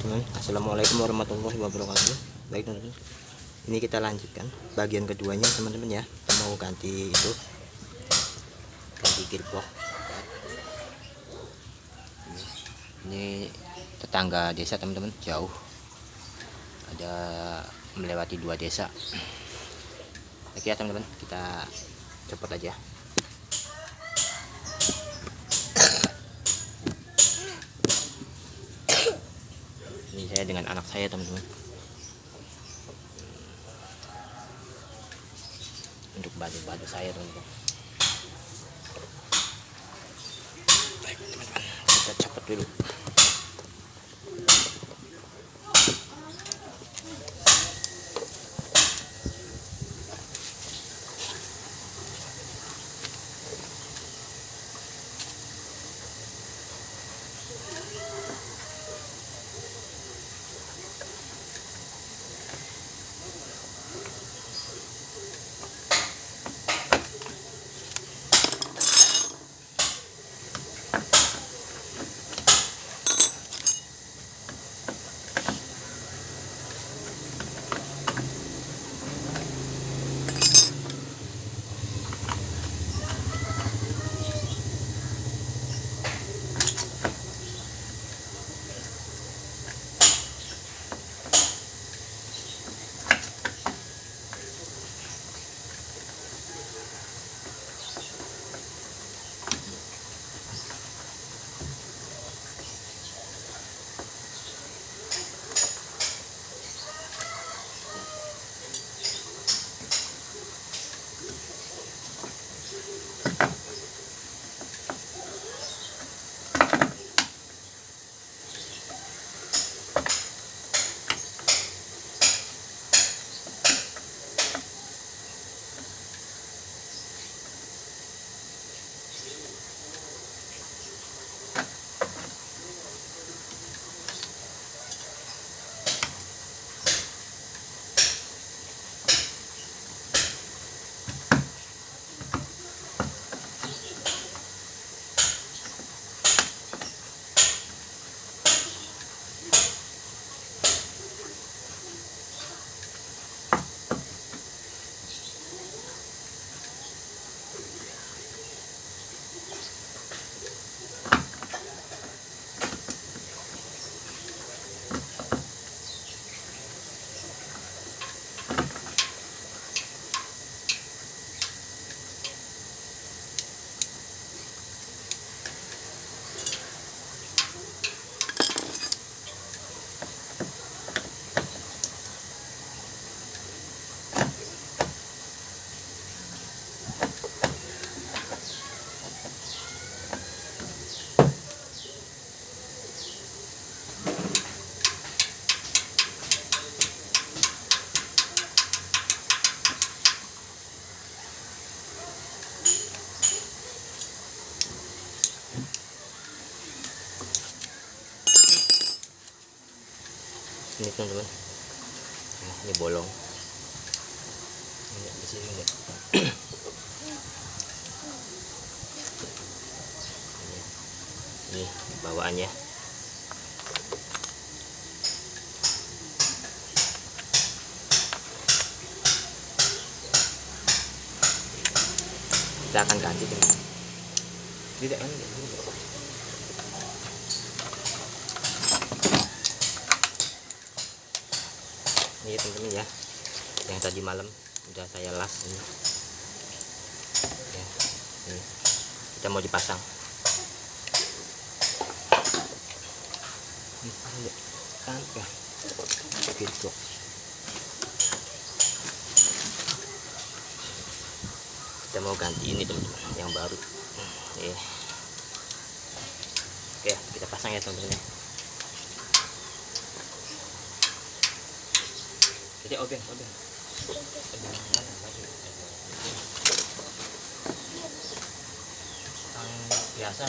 teman-teman. Assalamualaikum warahmatullahi wabarakatuh. Baik teman-teman, ini kita lanjutkan bagian keduanya teman-teman ya. Kita mau ganti gearbox. Ini tetangga desa teman-teman, jauh, ada melewati 2 desa. Oke ya teman-teman, kita cepat aja. Ini saya dengan anak saya teman-teman, untuk bantu saya teman-teman. Baik teman-teman, kita cepat dulu. Ini teman-teman, nah, ini bolong. Ini di sini enggak. Ini bawaannya. Kita akan ganti teman-teman. Tidak kan? Ini teman-teman ya, yang tadi malam udah saya las ini ya. Ini kita mau dipasang. Ini kan ya gitu. Kita mau ganti ini teman-teman, yang baru. Oke, kita pasang ya teman-teman. Jadi obeng biasa.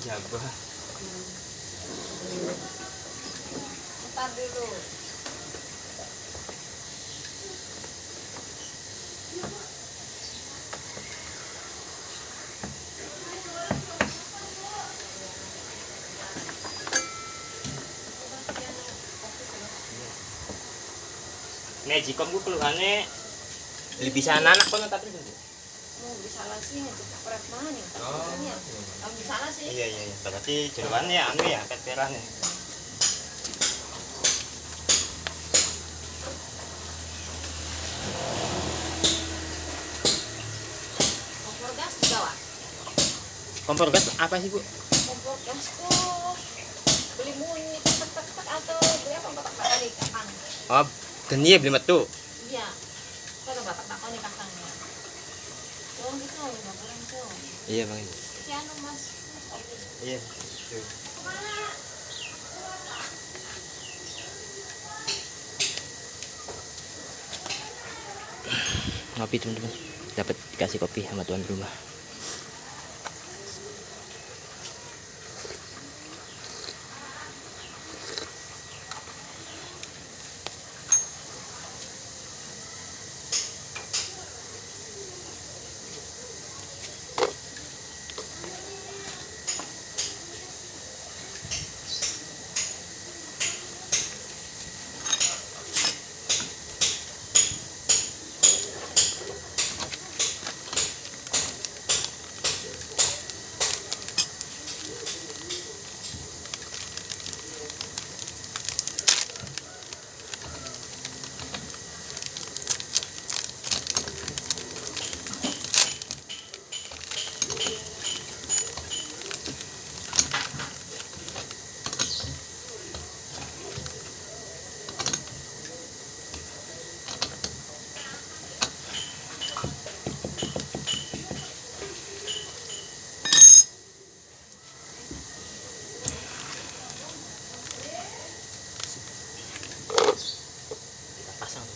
Jabah. Ntar dulu. Magicom gue keluhannya lebih sana anak kono tapi tunggu. Mau bisa lah sih ngecek berat mana nih? Oh. Kamu bisa lah sih. Iya. Berarti jeroannya anu ya peperannya. Kompor gas dibawa. Kompor gas apa sih, Bu? Kompor gas kok beli muni tek atau beli apa batak kali kakang. Oh, geni ya beli metu. Iya. Kalau batak tak nih kakangnya. Oh gitu nggak boleh tuh. Iya, Bang. Si anu mas. Iya. Ngopi teman-teman, dapat dikasih kopi sama tuan rumah. Pasang.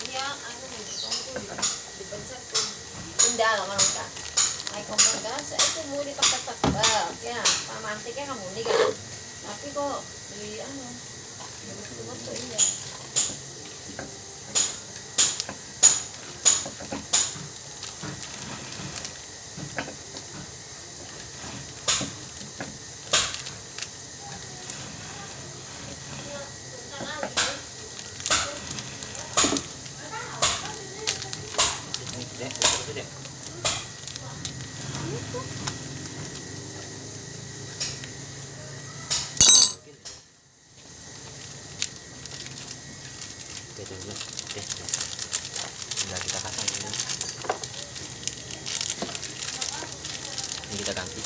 Iya, anu ditunggu dipencet tuh. Tunda lah kalau enggak. Naik kompor gas itu mau ditek ya. Sama antiknya kamu nih kan. Tapi kok beli anu. Betul iya. Oke, sudah kita pasang dulu. Ini kita ganti.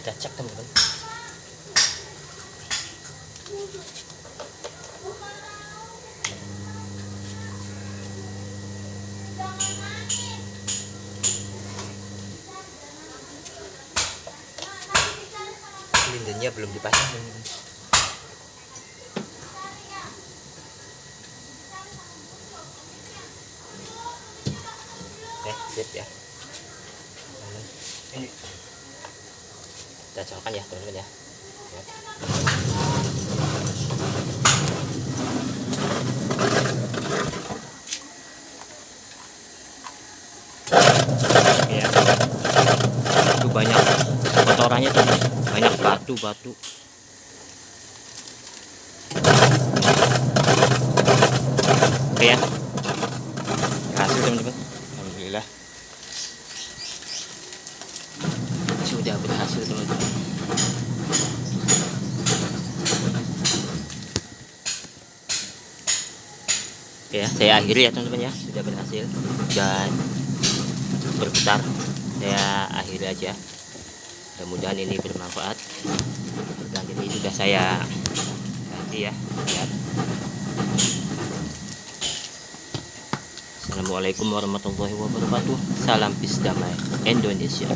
kita cek teman-teman. Silindernya belum dipasang teman-teman. Oke, sip ya. Ini kita colokkan ya teman-teman ya. Ya, itu banyak kotorannya tuh, banyak batu-batu. Oke ya, berhasil teman-teman. Alhamdulillah sudah berhasil teman-teman. Oke ya, saya akhiri ya teman-teman ya, sudah berhasil dan berputar. Saya akhiri aja, mudah-mudahan ini bermanfaat. Dan ini sudah saya ganti ya. Lihat. Assalamualaikum warahmatullahi wabarakatuh. Salam peace damai Indonesia.